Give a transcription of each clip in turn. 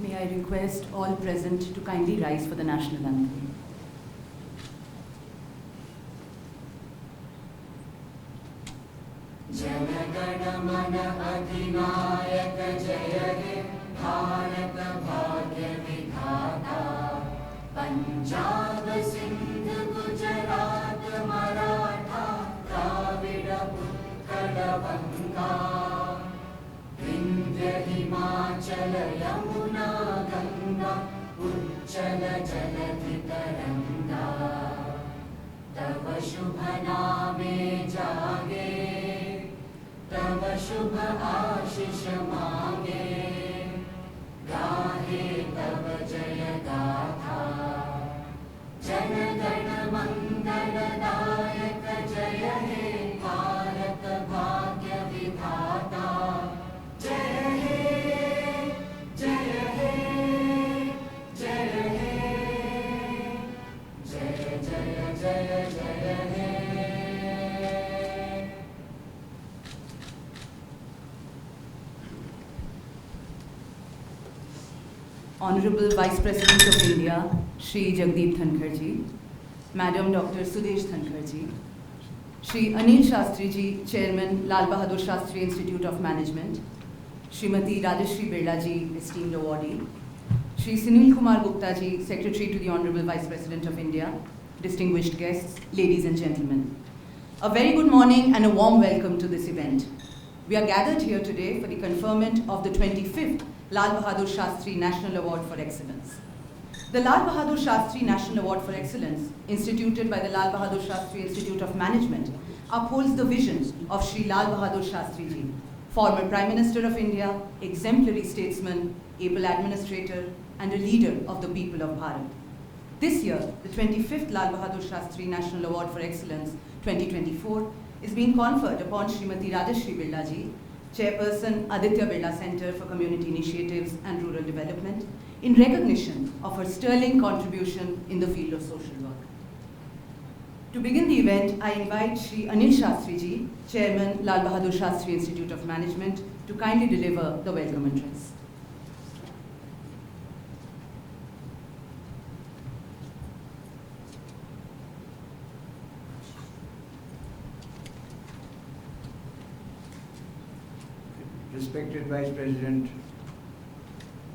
May I request all present to kindly rise for the national anthem. Jana Mana Adhinayak Jaya He Bharat Bhagya Vidhata Punjab Sindh Gujarat Maratha Dravida Utkal Vanga Vindhya Himachal Yamuna Ganga Uchchal Jaladhi Taranga Tava Shubha Name Jage तव शुभ आशीष मांगे गाहे तव जय गाथा जन गण मंगल दायक जय हे भारत भाग्य विधाता जय हे जय हे जय हे जय जय जय जय हे Honorable Vice President of India, Shri Jagdeep Dhankhar ji, Madam Dr. Sudesh Dhankhar ji, Shri Anil Shastri ji, Chairman Lal Bahadur Shastri Institute of Management, Srimati Rajashri Birla ji, esteemed awardee, Shri Sunil Kumar Gupta ji, Secretary to the Honorable Vice President of India, distinguished guests, ladies and gentlemen. A very good morning and a warm welcome to this event. We are gathered here today for the conferment of the 25th Lal Bahadur Shastri National Award for Excellence. The Lal Bahadur Shastri National Award for Excellence, instituted by the Lal Bahadur Shastri Institute of Management, upholds the vision of Shri Lal Bahadur Shastri ji, former Prime Minister of India, exemplary statesman, able administrator, and a leader of the people of Bharat. This year, the 25th Lal Bahadur Shastri National Award for Excellence 2024 is being conferred upon Srimati Rajashri Birla ji, Chairperson Aditya Birla Center for Community Initiatives and Rural Development, in recognition of her sterling contribution in the field of social work. To begin the event, I invite Shri Anil Shastri ji, Chairman Lal Bahadur Shastri Institute of Management, to kindly deliver the welcome address. Respected Vice President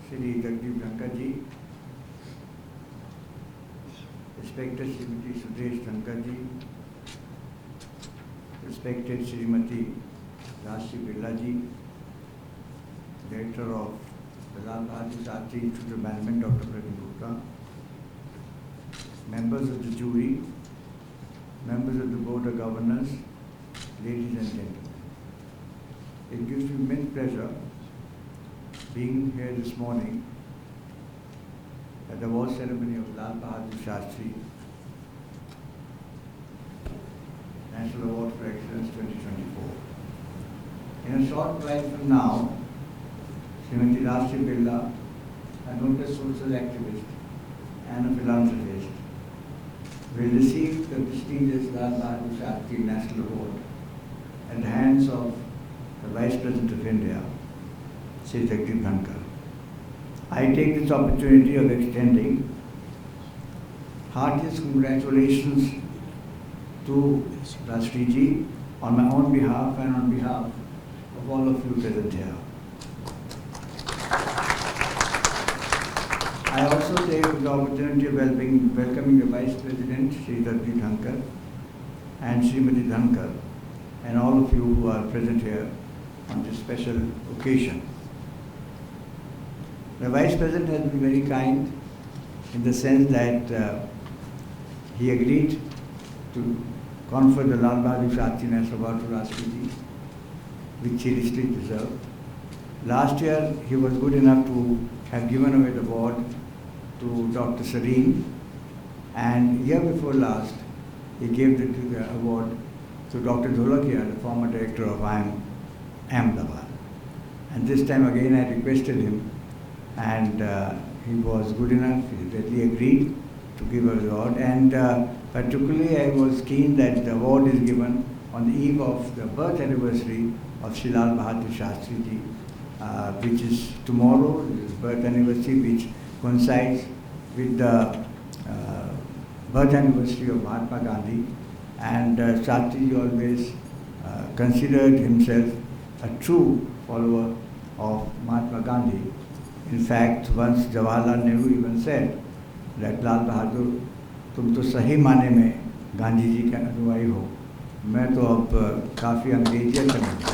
Shri Jagdeep Dhankhar ji, respected Srimati Sudesh Dhankhar ji, respected Srimati Rajashri Birla ji, Director of the Lal Bahadur Shastri Institute of Management, Dr. Praveen Gupta, members of the jury, members of the Board of Governors, ladies and gentlemen. It gives me immense pleasure being here this morning at the award ceremony of Lal Bahadur Shastri National Award for Excellence 2024. In a short while from now, Srimati Rajashri Birla, a noted social activist and a philanthropist, will receive the prestigious Lal Bahadur Shastri National Award at the hands of the Vice President of India, Shri Jagdeep Dhankhar. I take this opportunity of extending heartiest congratulations to Rajashri ji on my own behalf and on behalf of all of you present here. I also take the opportunity of welcoming the Vice President, Shri Jagdeep Dhankhar, and Srimati Dhankhar, and all of you who are present here on this special occasion. The Vice President has been very kind in the sense that he agreed to confer the Lal Bahadur Shastri National Award to Rajashri ji, which he richly deserved. Last year, he was good enough to have given away the award to Dr. Serene, and year before last, he gave the award to Dr. Dholakia, the former director of Ahmedabad. And this time again I requested him, and he was good enough, he readily agreed, to give an award, and particularly I was keen that the award is given on the eve of the birth anniversary of Shri Lal Bahadur Shastri ji, which is tomorrow, his birth anniversary, which coincides with the birth anniversary of Mahatma Gandhi. And Shastri ji always considered himself a true follower of Mahatma Gandhi. In fact, once Jawaharlal Nehru even said that Lal Bahadur, तुम तो सही माने में गांधी जी के अनुयायी हो, मैं तो अब काफ़ी अंग्रेजियत कर लूँगा,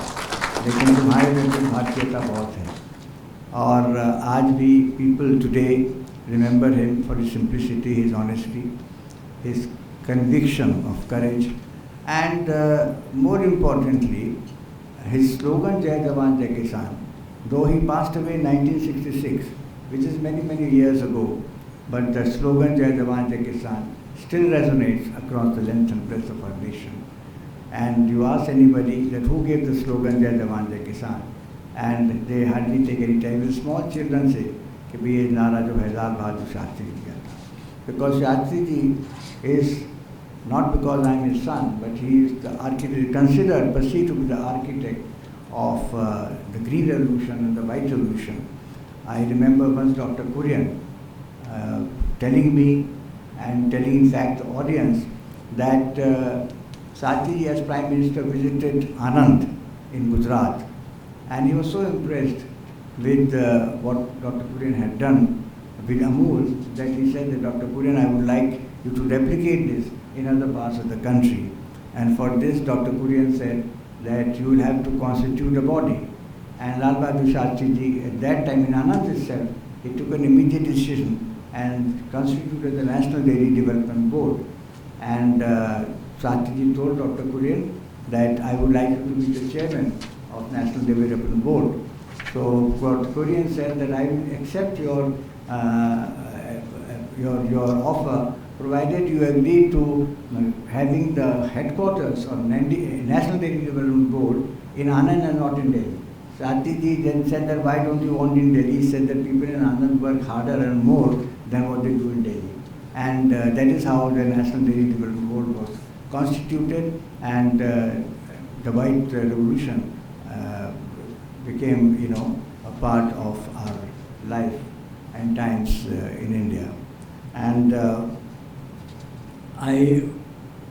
लेकिन तुम्हारे में तो भारतीयता बहुत है. और आज भी people today remember him for his simplicity, his honesty, his conviction of courage, and more importantly, his slogan Jai Jawan Jai Kisan. Though he passed away in 1966, which is many, many years ago, but the slogan Jai Jawan Jai Kisan still resonates across the length and breadth of our nation. And you ask anybody that who gave the slogan Jai Jawan Jai Kisan, and they hardly take any time. Even small children say कि भी ये नारा जो है लाल बहादुर शास्त्री जी का था. Because Shastri ji is not because I am his son, but he is the architect, considered, perceived to be the architect of the Green Revolution and the White Revolution. I remember once Dr. Kurian telling me and telling in fact the audience that Shastri ji as Prime Minister visited Anand in Gujarat, and he was so impressed with what Dr. Kurian had done with Amul that he said that Dr. Kurian, I would like you to replicate this in other parts of the country. And for this, Dr. Kurian said that you will have to constitute a body. And Lal Bahadur Shastri ji, at that time in Anand itself, he took an immediate decision and constituted the National Dairy Development Board. And Shastri ji told Dr. Kurian that I would like you to be the chairman of National Dairy Development Board. So Dr. Kurian said that I will accept your offer, provided you agree to having the headquarters of National Dairy Development Board in Anand and not in Delhi. Shastri ji then said that why don't you want in Delhi? He said that people in Anand work harder and more than what they do in Delhi. And that is how the National Dairy Development Board was constituted, and the White Revolution became, a part of our life and times in India. And I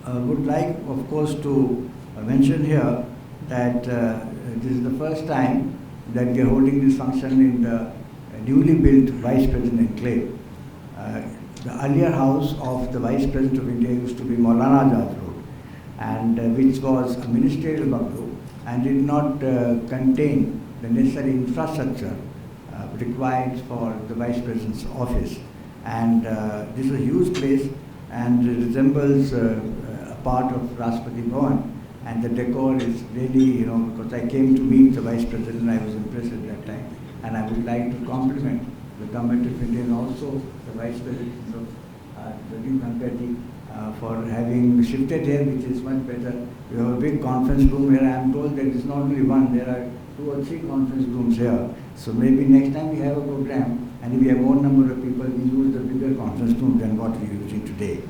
would like, of course, to mention here that this is the first time that we are holding this function in the newly built Vice President enclave. The earlier house of the Vice President of India used to be Maulana Azad Road, and which was a ministerial bungalow and did not contain the necessary infrastructure required for the Vice President's office. And this is a huge place and resembles a part of Rashtrapati Bhavan, and the decor is really, because I came to meet the Vice President, I was impressed at that time, and I would like to compliment the Government of India and also the Vice President of Dhankhar for having shifted here, which is much better. We have a big conference room here. I am told that it's not only one, there are 2 or 3 conference rooms here. So maybe next time we have a program, and if we have more number of people, we use the bigger conference room than what we are using today.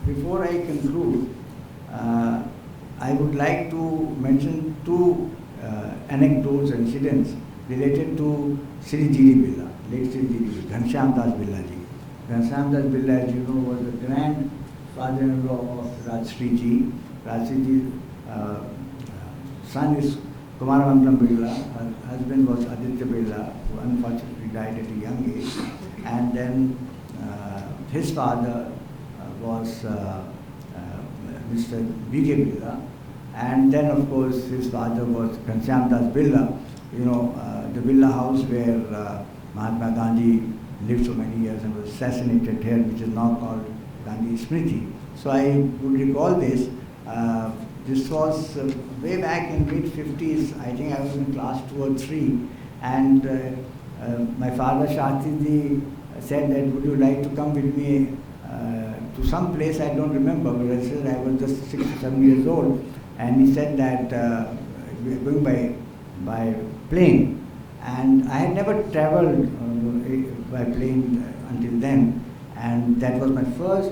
Before I conclude, I would like to mention 2 anecdotes, incidents related to Sri G.D. Birla, late Sri G.D. Birla, Ghanshyam Das Birla ji. Ghanshyam Das Birla, as you know, was the grandfather-in-law of Shastri ji. Shastri ji's son is Kumaravandam Birla, her husband was Aditya Birla, who unfortunately died at a young age. And then his father was Mr. B.K. Birla. And then, of course, his father was Ghanshyam Das Birla, the Birla house where Mahatma Gandhi lived so many years and was assassinated here, which is now called Gandhi Smriti. So I would recall this. This was way back in mid-50s. I think I was in class 2 or 3. And my father, Shastri ji, said that, would you like to come with me to some place? I don't remember, but I said I was just 6 or 7 years old. And he said that we are going by plane. And I had never traveled by plane until then, and that was my first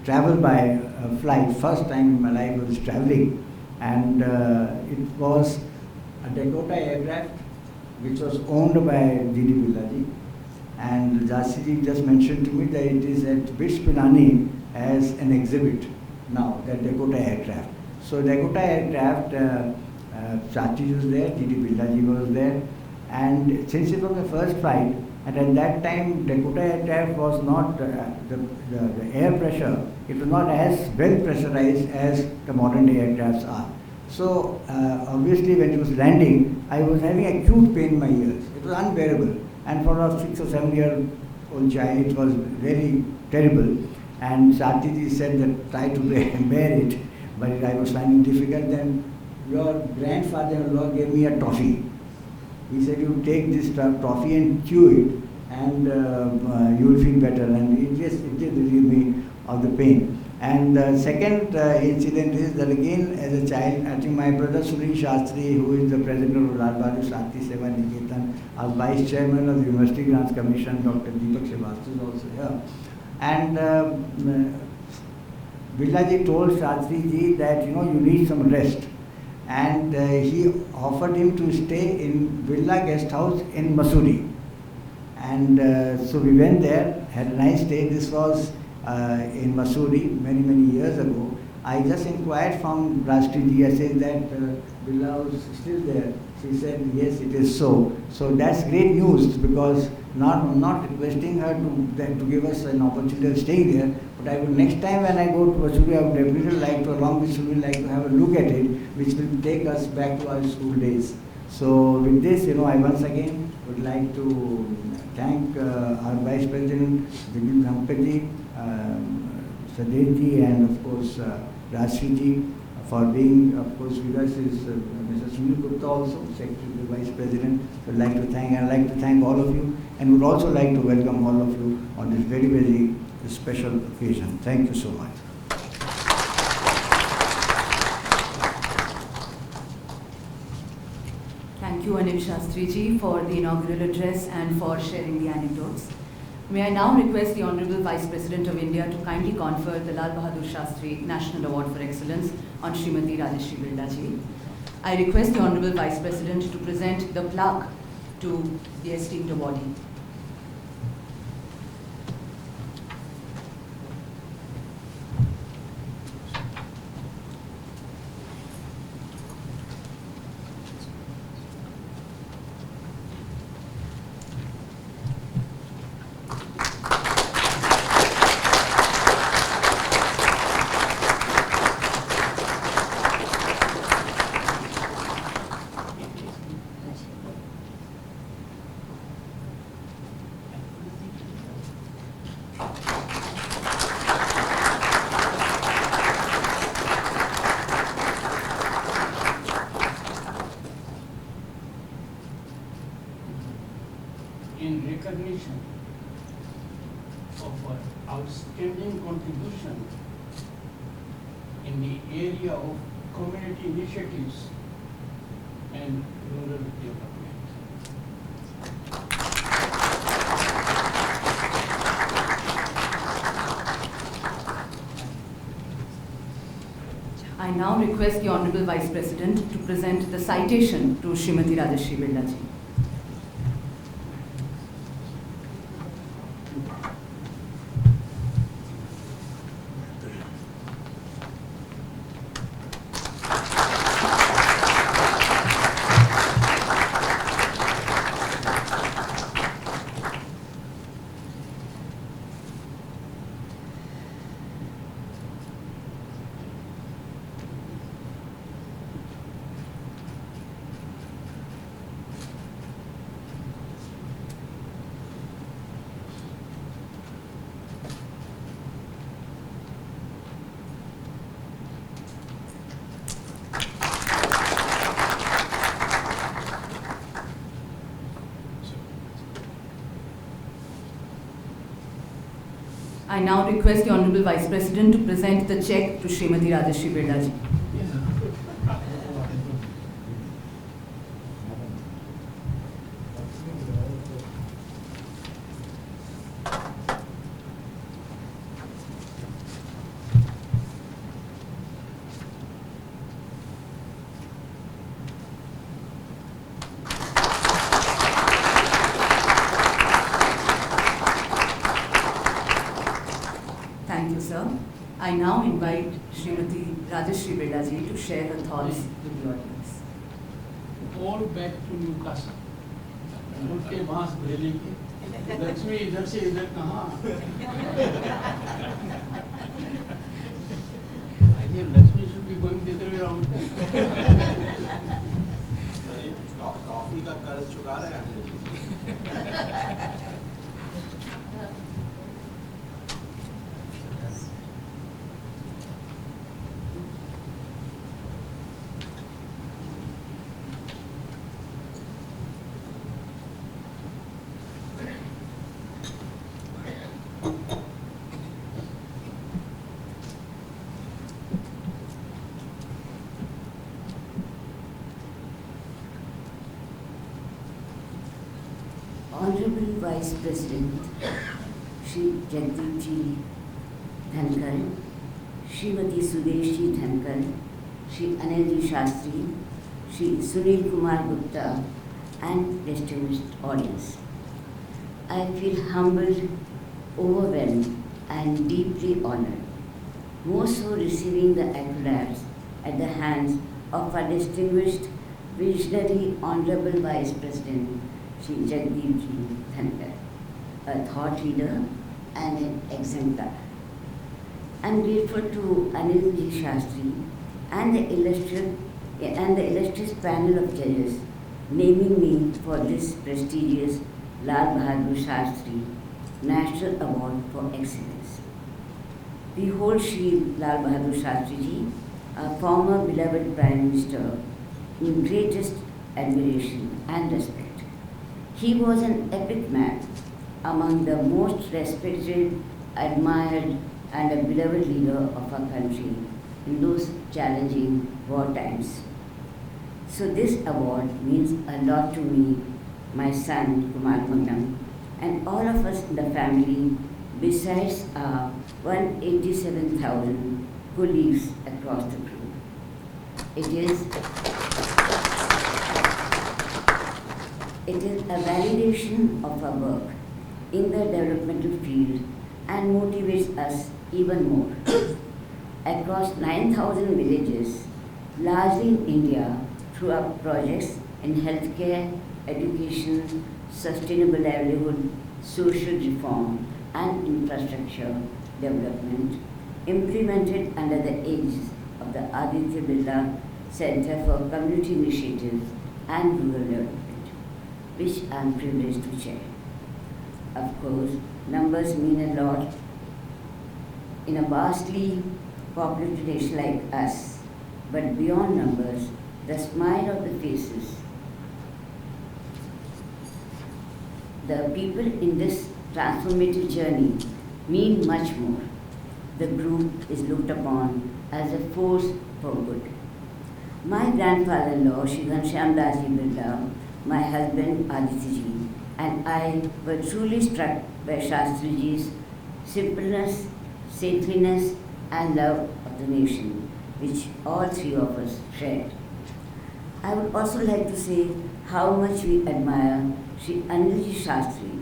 travel by flight. First time in my life I was traveling, and it was a Dakota aircraft which was owned by D.D. Billaji. And Shastri just mentioned to me that it is at Bits Pilani as an exhibit now, that Dakota aircraft. So Dakota aircraft, Shastri was there, D.D. Billaji was there, and since it was the first flight, and at that time Dakota aircraft was not, the air pressure, it was not as well pressurized as the modern day aircrafts are. So obviously when it was landing, I was having acute pain in my ears. It was unbearable. And for a 6 or 7 year old child, it was very terrible. And Shastri said that try to bear it, but I was finding it difficult. Then your grandfather-in-law gave me a toffee. He said, you take this toffee and chew it, and you will feel better. And it did relieve me of the pain. And the second incident is that again, as a child, I think my brother Sunil Shastri, who is the president of Lal Bahadur Shastri Seva Niketan, our vice chairman of the University Grants Commission, Dr. Deepak Srivastava is also here. And Billaji told Shastri ji that you need some rest, and he offered him to stay in Villa Guest House in Mussoorie. And so we went there, had a nice day. This was in Mussoorie many years ago. I just inquired from Shastri ji, I said that Billa was still there. She said, yes, it is so. So that's great news, because I'm not requesting her to give us an opportunity of staying there, but I will, next time when I go to Mussoorie, I would definitely like to, along with Sunil, like to have a look at it, which will take us back to our school days. So with this, I once again would like to thank our Vice President, Jagdeep Dhankhar ji, Sudesh ji, and of course Shastri ji, for being, of course, with us is Mr. Sunil Gupta also, Secretary to the Vice President. So I'd like to thank all of you, and would also like to welcome all of you on this very special occasion. Thank you so much. Thank you, Anil Shastri ji, for the inaugural address and for sharing the anecdotes. May I now request the Honorable Vice President of India to kindly confer the Lal Bahadur Shastri National Award for Excellence on Srimati Rajeshri Birla ji. I request the Honorable Vice President to present the plaque to the esteemed awardee. In recognition of her outstanding contribution in the area of community initiatives and rural development. I now request the Honorable Vice President to present the citation to Srimati Rajeshri Birla ji. I now request the Honorable Vice President to present the cheque to Srimati Rajeshri Birla ji. Professor, I now invite Srimati Rajashri Birlaji to share her thoughts with the audience. All back to Newcastle. उनके बांस बरेली के लक्ष्मी इधर से इधर कहाँ Lakshmi should be going the other way around. Coffee का कर्ज चुका रहे हैं Honorable Vice President Shri Jagdeep ji Dhankhar, Srimati Sudeshji Dhankhar, Shri Anilji Shastri, Shri Sunil Kumar Gupta, and distinguished audience. I feel humbled, overwhelmed, and deeply honored, more so receiving the accolades at the hands of our distinguished, visionary, Honorable Vice President Shri Jagdeep ji Dhankhar, a thought leader and an exemplar. I am grateful to Anilji Shastri and the illustrious panel of judges naming me for this prestigious Lal Bahadur Shastri National Award for Excellence. We hold Shri Lal Bahadur Shastri ji, our former beloved Prime Minister, in greatest admiration and respect. He was an epic man, among the most respected, admired, and a beloved leader of our country in those challenging war times. So this award means a lot to me, my son Kumar Manam, and all of us in the family, besides our 187,000 colleagues across the group. It is a validation of our work in the developmental field and motivates us even more. Across 9,000 villages, largely in India, through our projects in healthcare, education, sustainable livelihood, social reform, and infrastructure development, implemented under the aegis of the Aditya Birla Center for Community Initiatives and Rural Development, which I am privileged to chair. Of course, numbers mean a lot in a vastly populated nation like us, but beyond numbers, the smile of the faces, the people in this transformative journey mean much more. The group is looked upon as a force for good. My grandfather-in-law, Shri Ghanshyam Dasji Birla, my husband Aditya, and I were truly struck by Shastriji's simpleness, saintliness, and love of the nation, which all three of us shared. I would also like to say how much we admire Shri Anilji Shastri,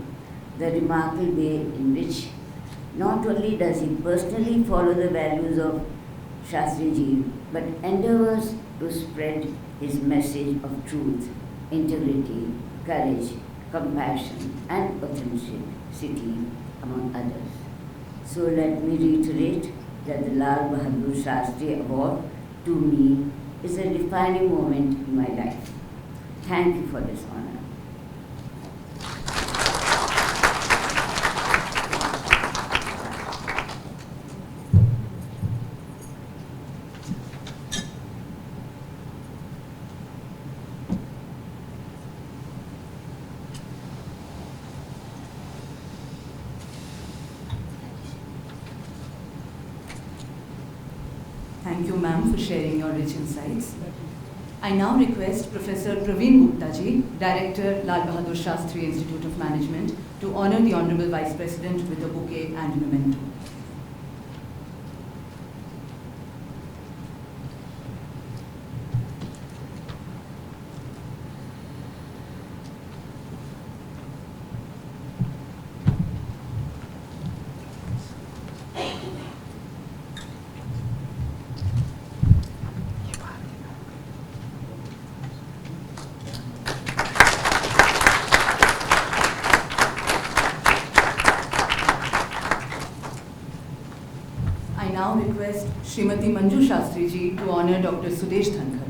the remarkable way in which not only does he personally follow the values of Shastriji, but endeavors to spread his message of truth, integrity, courage, compassion, and authenticity, among others. So let me reiterate that the Lal Bahadur Shastri Award, to me, is a defining moment in my life. Thank you for this honor. Thank you, ma'am, for sharing your rich insights. I now request Professor Praveen Gupta ji, Director, Lal Bahadur Shastri Institute of Management, to honor the Honorable Vice President with a bouquet and memento. now request Srimati Manju Shastri ji to honor Dr. Sudesh Dhankhar.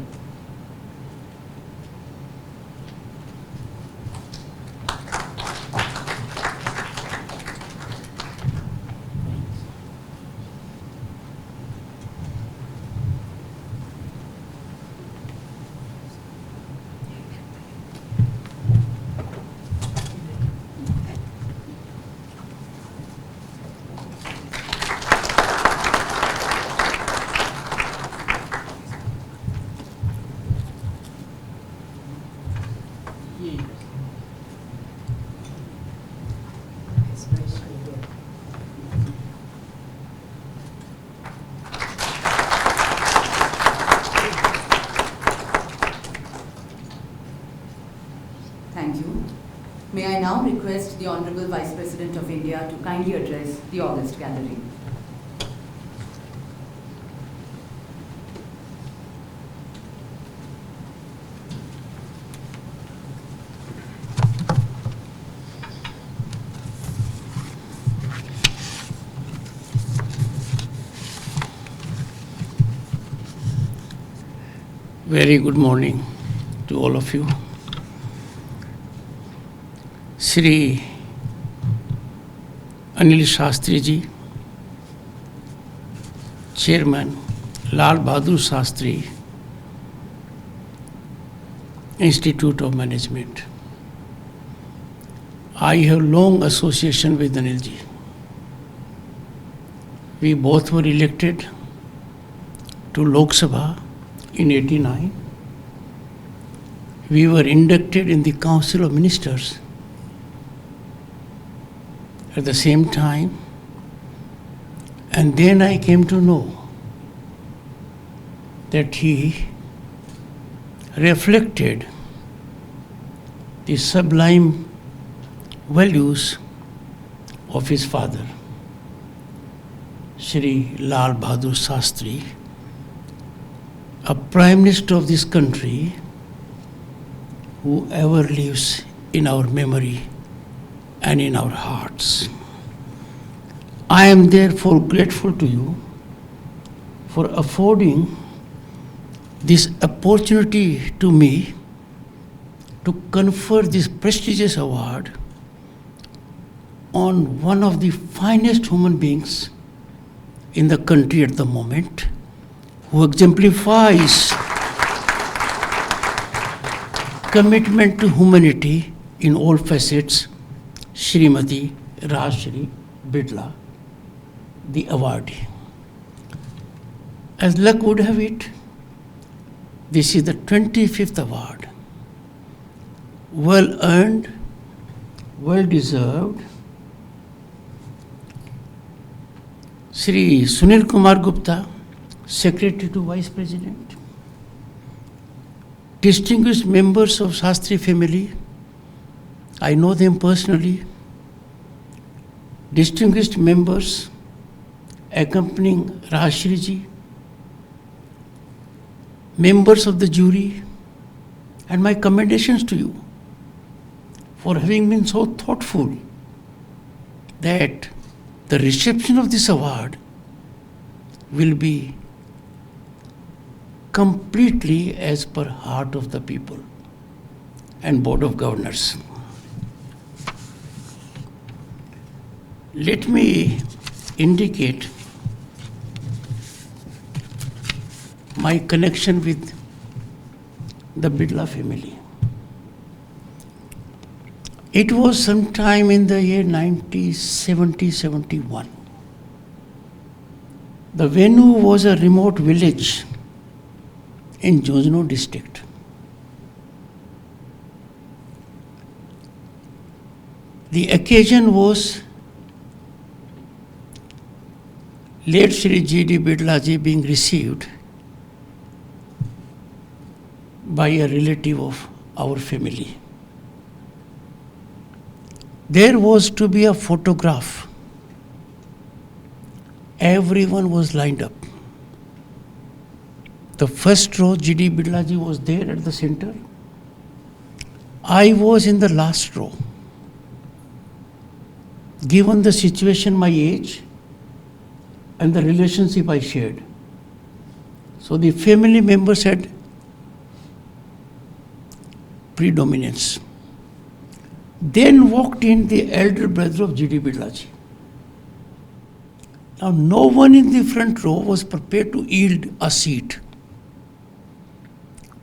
Thank you. May I now request the Honorable Vice President of India to kindly address the August Gallery. Very good morning to all of you. Shri Anil Shastri ji, Chairman Lal Bahadur Shastri Institute of Management. I have long association with Anil ji. We both were elected to Lok Sabha in 89. We were inducted in the Council of Ministers at the same time, and then I came to know that he reflected the sublime values of his father, Shri Lal Bahadur Shastri, a Prime Minister of this country who ever lives in our memory and in our hearts. I am therefore grateful to you for affording this opportunity to me to confer this prestigious award on one of the finest human beings in the country at the moment, who exemplifies commitment to humanity in all facets, Srimati Rajshri Bidla, the awardee. As luck would have it, this is the 25th award. Well earned, well deserved. Shri Sunil Kumar Gupta, Secretary to Vice President, distinguished members of Shastri family, I know them personally, distinguished members accompanying Rajshri ji, members of the jury, and my commendations to you for having been so thoughtful that the reception of this award will be completely as per heart of the people and Board of Governors. Let me indicate my connection with the Bidla family. It was sometime in the year 1970-71. The venue was a remote village in Jojno district. The occasion was late Shri G.D. Bidla ji being received by a relative of our family. There was to be a photograph. Everyone was lined up. The first row, G.D. Bidla ji was there at the center. I was in the last row. Given the situation, my age, and the relationship I shared. So the family members had predominance. Then walked in the elder brother of G.D. Birlaji. Now, no one in the front row was prepared to yield a seat.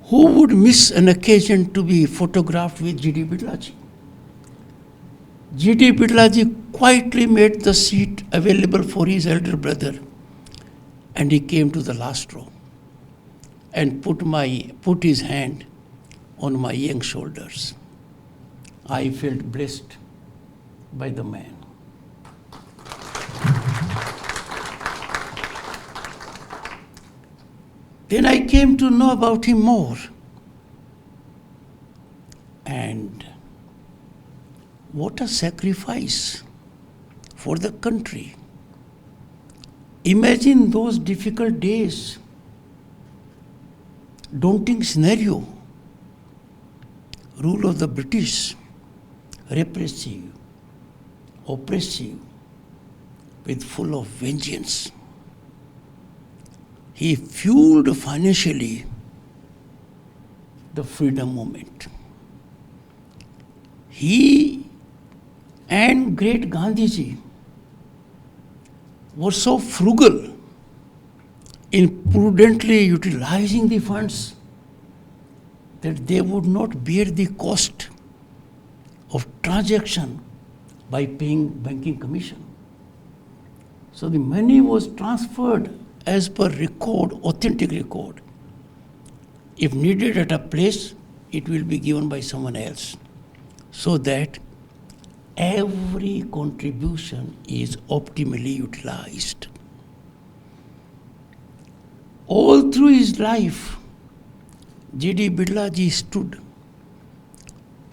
Who would miss an occasion to be photographed with G.D. Birlaji? G.D. Birlaji quietly made the seat available for his elder brother, and he came to the last row and put his hand on my young shoulders. I felt blessed by the man. Then I came to know about him more. And what a sacrifice for the country. Imagine those difficult days, daunting scenario, rule of the British, repressive, oppressive, with full of vengeance. He fueled financially the freedom movement. He and great Gandhiji were so frugal in prudently utilizing the funds that they would not bear the cost of transaction by paying banking commission. So the money was transferred as per record, authentic record. If needed at a place, it will be given by someone else, so that every contribution is optimally utilized. All through his life, G.D. Birlaji stood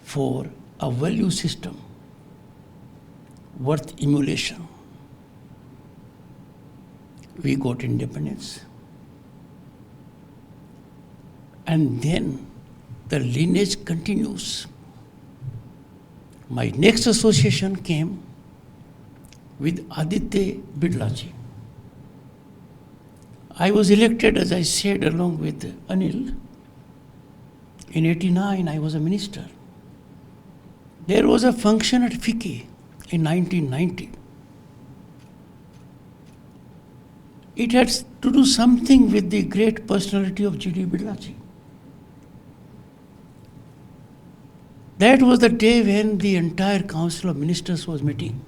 for a value system worth emulation. We got independence. And then the lineage continues. My next association came with Aditya Birlaji. I was elected, as I said, along with Anil. In 89, I was a minister. There was a function at FICCI in 1990. It had to do something with the great personality of G.D. Birlaji. That was the day when the entire Council of Ministers was meeting.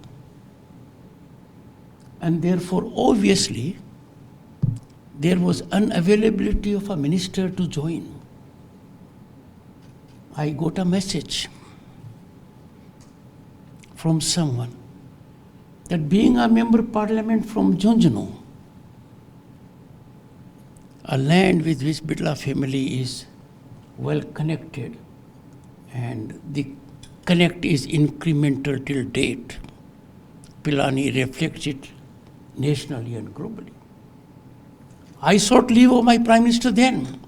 And therefore, obviously, there was unavailability of a minister to join. I got a message from someone that being a member of Parliament from Junjunu, a land with which Birla family is well connected, and the connect is incremental till date. Pilani reflects it nationally and globally. I sought leave of my Prime Minister then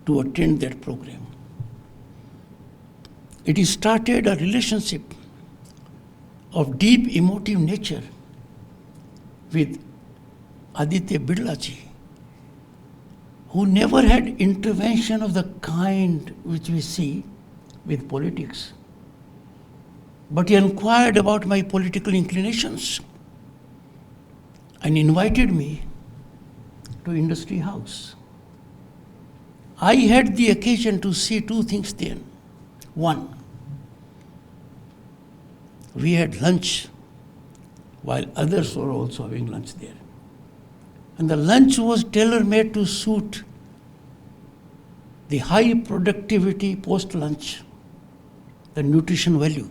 to attend that program. It started a relationship of deep emotive nature with Aditya Birlaji, who never had intervention of the kind which we see with politics. But he inquired about my political inclinations and invited me to Industry House. I had the occasion to see two things then. One, we had lunch while others were also having lunch there. And the lunch was tailor-made to suit the high productivity post-lunch, the nutrition value.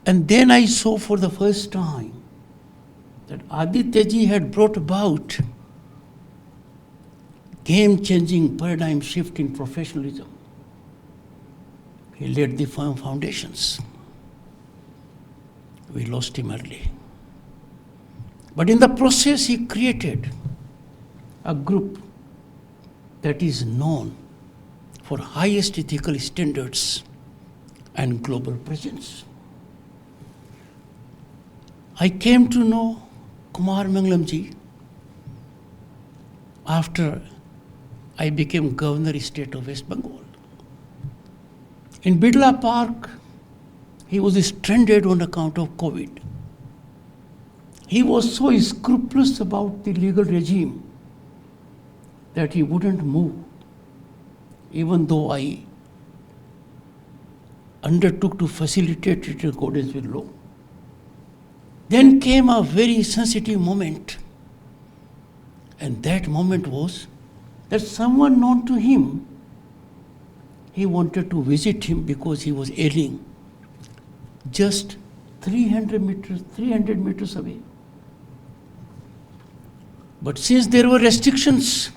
And then I saw for the first time that Adityaji had brought about game-changing paradigm shift in professionalism. He laid the firm foundations. We lost him early. But in the process, he created a group that is known for highest ethical standards and global presence. I came to know Kumar Mangalamji, after I became Governor State of West Bengal. In Bidla Park, he was stranded on account of COVID. He was so scrupulous about the legal regime that he wouldn't move, even though I undertook to facilitate it in accordance with law. Then came a very sensitive moment, and that moment was that someone known to him, he wanted to visit him because he was ailing, just 300 meters away. But since there were restrictions,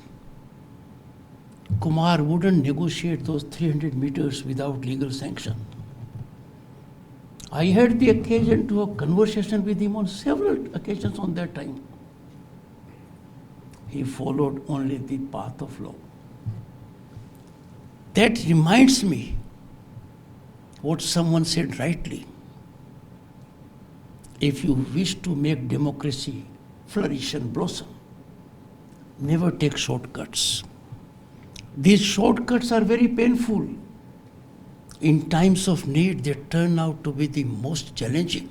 Kumar wouldn't negotiate those 300 meters without legal sanction. I had the occasion to have conversation with him on several occasions on that time. He followed only the path of law. That reminds me what someone said rightly. If you wish to make democracy flourish and blossom, never take shortcuts. These shortcuts are very painful. In times of need, they turn out to be the most challenging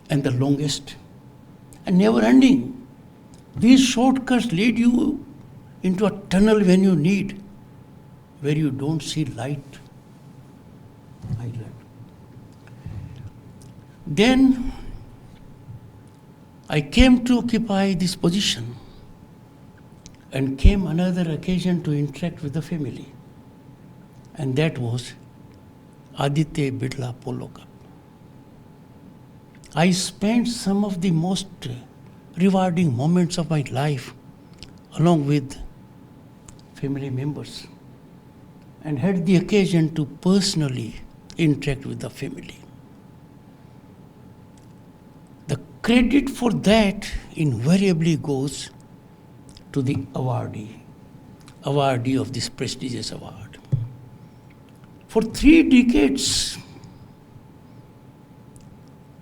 and the longest and never ending. These shortcuts lead you into a tunnel when you need, where you don't see light. Then I came to occupy this position, and came another occasion to interact with the family, and that was Aditya Bidla Polo Cup. I spent some of the most rewarding moments of my life along with family members, and had the occasion to personally interact with the family. The credit for that invariably goes to the awardee of this prestigious award. For 3 decades,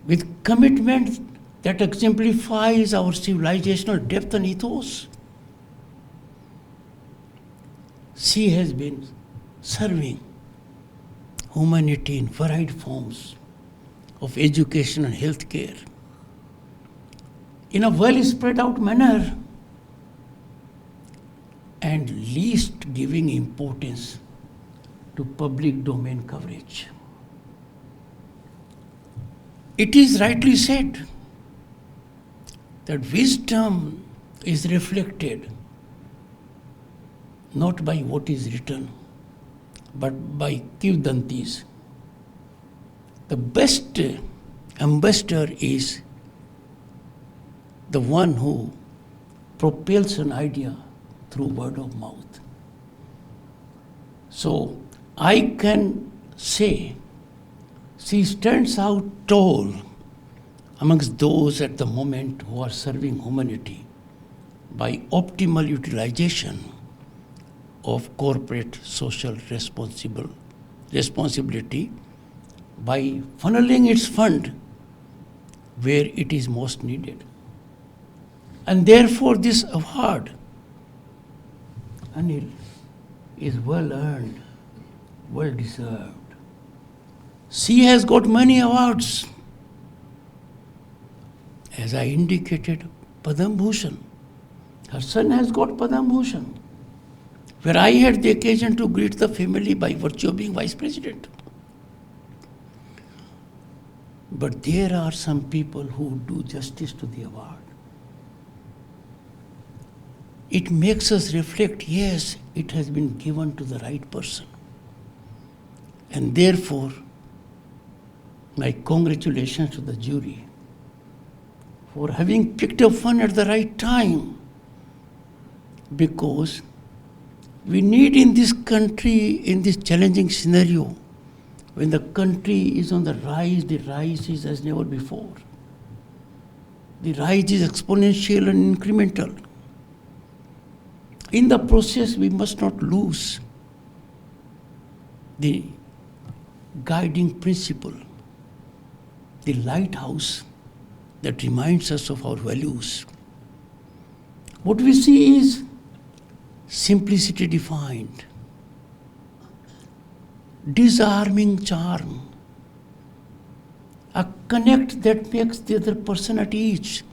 with commitment that exemplifies our civilizational depth and ethos, she has been serving humanity in varied forms of education and health care in a well spread out manner, and least giving importance to public domain coverage. It is rightly said that wisdom is reflected not by what is written, but by Kivdantis. The best ambassador is the one who propels an idea through word of mouth. So I can say she stands out tall amongst those at the moment who are serving humanity by optimal utilization of corporate social responsibility by funneling its fund where it is most needed. And therefore this award, Anil, is well earned, well deserved. She has got many awards. As I indicated, Padam Bhushan. Her son has got Padam Bhushan, where I had the occasion to greet the family by virtue of being Vice President. But there are some people who do justice to the award. It makes us reflect, yes, it has been given to the right person. And therefore, my congratulations to the jury for having picked up one at the right time, because we need in this country, in this challenging scenario, when the country is on the rise is as never before. The rise is exponential and incremental. In the process, we must not lose the guiding principle, the lighthouse that reminds us of our values. What we see is simplicity defined, disarming charm, a connect that makes the other person at ease.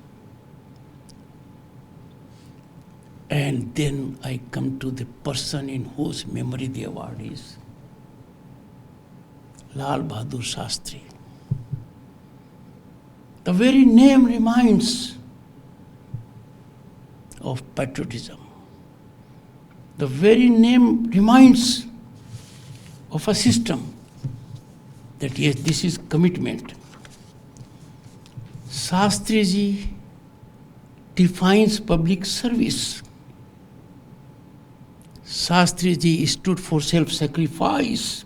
And then I come to the person in whose memory the award is. Lal Bahadur Shastri. The very name reminds of patriotism. The very name reminds of a system that yes, this is commitment. Shastri ji defines public service. Shastri ji stood for self-sacrifice.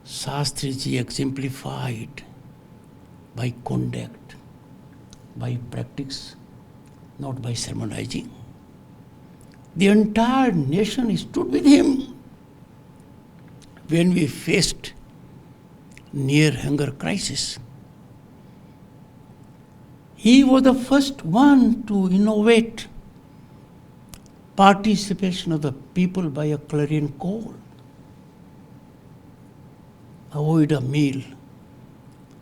Shastri ji exemplified by conduct, by practice, not by sermonizing. The entire nation stood with him when we faced near hunger crisis. He was the first one to innovate participation of the people by a clarion call. Avoid a meal,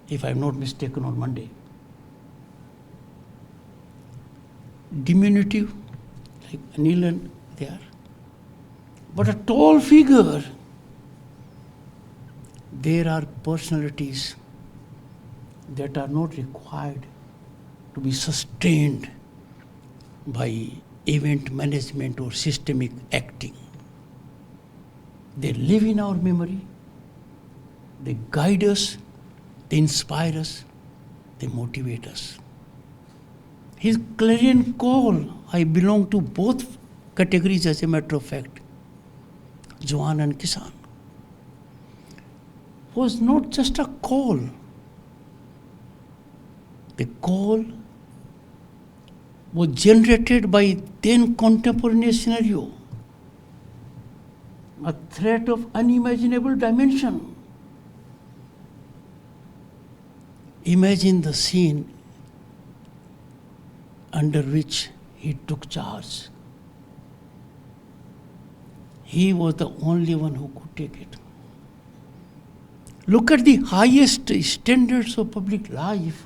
if I'm not mistaken, on Monday. Diminutive, like Anil and they are. But a tall figure, there are personalities that are not required to be sustained by event management or systemic acting. They live in our memory, they guide us, they inspire us, they motivate us. His clarion call, I belong to both categories as a matter of fact, Jawan and Kisan, was not just a call. The call was generated by then contemporaneous scenario, a threat of unimaginable dimension. Imagine the scene under which he took charge. He was the only one who could take it. Look at the highest standards of public life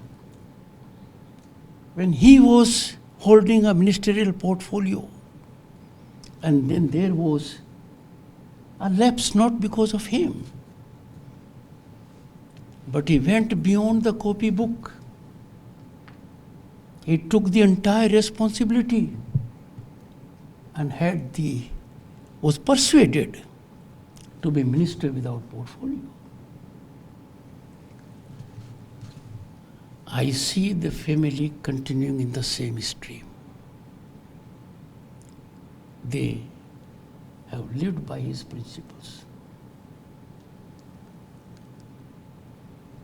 when he was holding a ministerial portfolio. And then there was a lapse not because of him, but he went beyond the copybook. He took the entire responsibility and was persuaded to be minister without portfolio. I see the family continuing in the same stream. They have lived by his principles.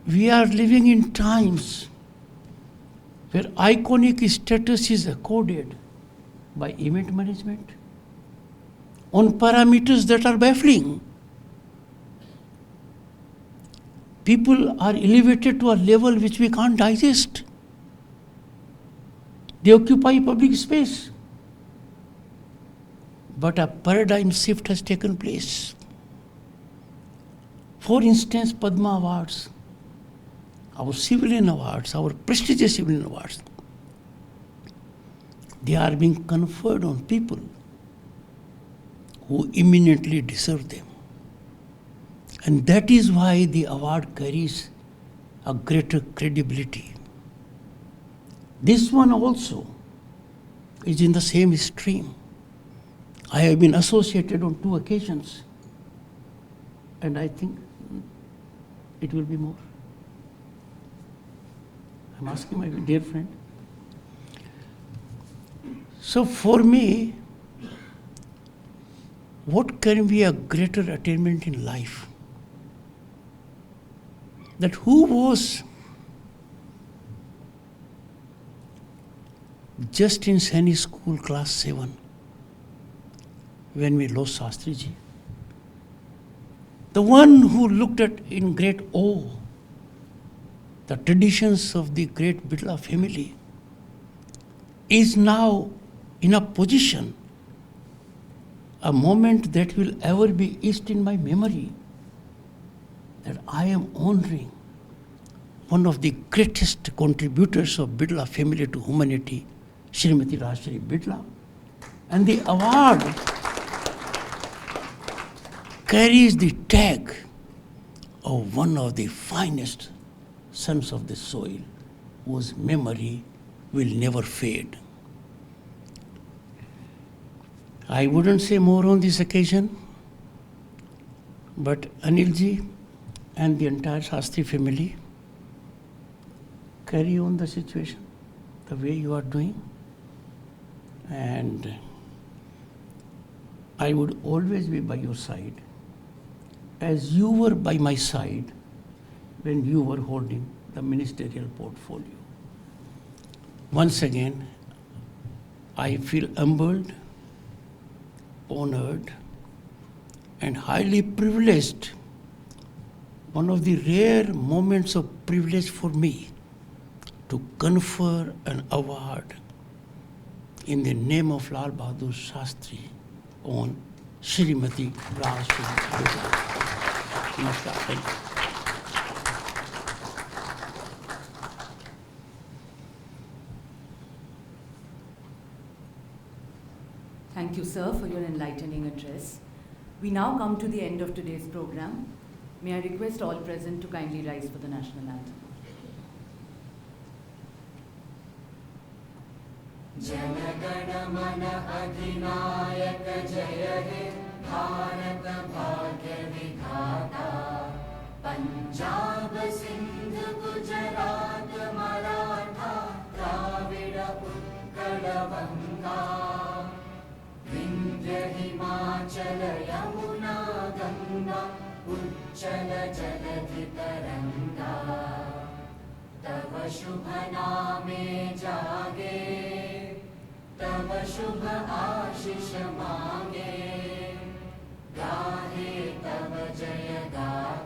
We are living in times where iconic status is accorded by event management on parameters that are baffling. People are elevated to a level which we can't digest. They occupy public space. But a paradigm shift has taken place. For instance, Padma Awards, our civilian awards, our prestigious civilian awards, they are being conferred on people who eminently deserve them. And that is why the award carries a greater credibility. This one also is in the same stream. I have been associated on 2 occasions, and I think it will be more. I'm asking my dear friend. So for me, what can be a greater attainment in life? That who was just in Saini school class 7 when we lost Shastri ji? The one who looked at in great awe the traditions of the great Birla family, is now in a position, a moment that will ever be etched in my memory, that I am honoring one of the greatest contributors of Birla family to humanity, Srimati Rajshri Birla. And the award carries the tag of one of the finest sons of the soil, whose memory will never fade. I wouldn't say more on this occasion, but Anilji and the entire Shastri family, carry on the situation the way you are doing. And I would always be by your side, as you were by my side when you were holding the ministerial portfolio. Once again, I feel humbled, honored, and highly privileged. One of the rare moments of privilege for me to confer an award in the name of Lal Bahadur Shastri on Srimati Rajshri Birla. Namaskar. Thank you. Thank you, sir, for your enlightening address. We now come to the end of today's program. May I request all present to kindly rise for the national anthem. जनगण मन अधिनायक जय हे भारत भाग्य विधाता पंजाब सिंध गुजरात मराठा द्राविड़ उत्कल बंगा विंध्य हिमाचल यमुना गंगा उच्चल जलधि तरंगा तव शुभ नामे जागे तव शुभ आशीष मांगे गाहे तव जय गाथा